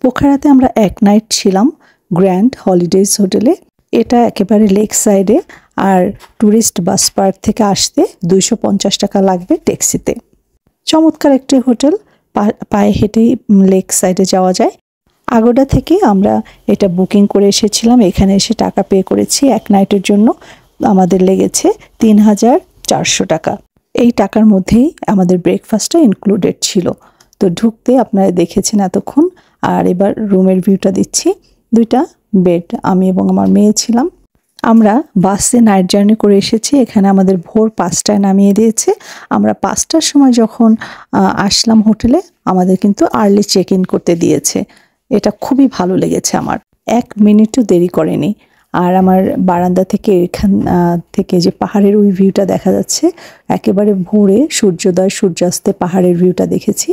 পোখারাতে আমরা এক নাইট ছিলাম গ্র্যান্ড হলিডেজ হোটেলে। এটা একেবারে লেক সাইডে, আর ট্যুরিস্ট বাস পার্ক থেকে আসতে 250 টাকা লাগবে ট্যাক্সিতে। চমৎকার একটি হোটেল, পায়ে হেঁটেই লেক সাইডে যাওয়া যায়। আগোডা থেকে আমরা এটা বুকিং করে এসেছিলাম, এখানে এসে টাকা পে করেছি। এক নাইটের জন্য আমাদের লেগেছে 3400 টাকা। এই টাকার মধ্যেই আমাদের ব্রেকফাস্টটা ইনক্লুডেড ছিল। তো ঢুকতে আপনারা দেখেছেন এতক্ষণ। আর এবার রুমের ভিউটা দিচ্ছি। 2টা বেড, আমি এবং আমার মেয়ে ছিলাম। আমরা বাসে নাইট জার্নি করে এসেছি। এখানে আমাদের ভোর 5টায় নামিয়ে দিয়েছে। আমরা 5টার সময় যখন আসলাম হোটেলে, আমাদের কিন্তু আর্লি চেক ইন করতে দিয়েছে। এটা খুবই ভালো লেগেছে আমার, 1 মিনিটও দেরি করেনি। আর আমার বারান্দা থেকে এখান থেকে যে পাহাড়ের ওই ভিউটা দেখা যাচ্ছে, একেবারে ভোরে সূর্যোদয় সূর্যাস্তে পাহাড়ের ভিউটা দেখেছি।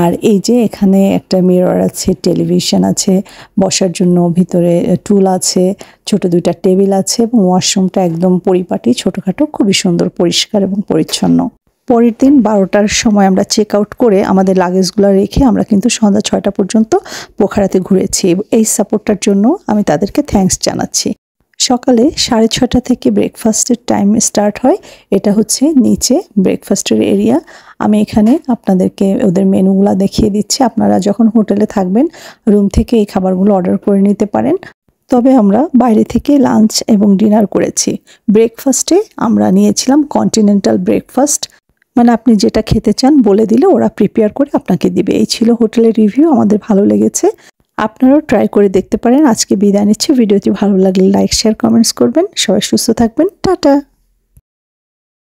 আর এই যে এখানে একটা মিরর আছে, টেলিভিশন আছে, বসার জন্য ভিতরে টুল আছে, ছোট 2টা টেবিল আছে এবং ওয়াশরুমটা একদম পরিপাটি, ছোটখাটো, খুবই সুন্দর, পরিষ্কার এবং পরিচ্ছন্ন। পরের দিন 12টার সময় আমরা চেক আউট করে আমাদের লাগেজগুলো রেখে আমরা কিন্তু সন্ধ্যা 6টা পর্যন্ত পোখারাতে ঘুরেছি। এই সাপোর্টটার জন্য আমি তাদেরকে থ্যাঙ্কস জানাচ্ছি। সকালে 6:30 থেকে ব্রেকফাস্টের টাইম স্টার্ট হয়। এটা হচ্ছে নিচে ব্রেকফাস্টের এরিয়া। আমি এখানে আপনাদেরকে ওদের মেনুগুলো দেখিয়ে দিচ্ছি। আপনারা যখন হোটেলে থাকবেন রুম থেকে এই খাবারগুলো অর্ডার করে নিতে পারেন। তবে আমরা বাইরে থেকে লাঞ্চ এবং ডিনার করেছি। ব্রেকফাস্টে আমরা নিয়েছিলাম কন্টিনেন্টাল ব্রেকফাস্ট, মানে আপনি যেটা খেতে চান বলে দিলে ওরা প্রিপেয়ার করে আপনাকে দিবে। এই ছিল হোটেলের রিভিউ, আমাদের ভালো লেগেছে। আপনারাও ট্রাই করে দেখতে পারেন। আজকে বিদায় নিচ্ছি। ভিডিওটি ভালো লাগলে লাইক, শেয়ার, কমেন্টস করবেন। সবাই সুস্থ থাকবেন। টাটা।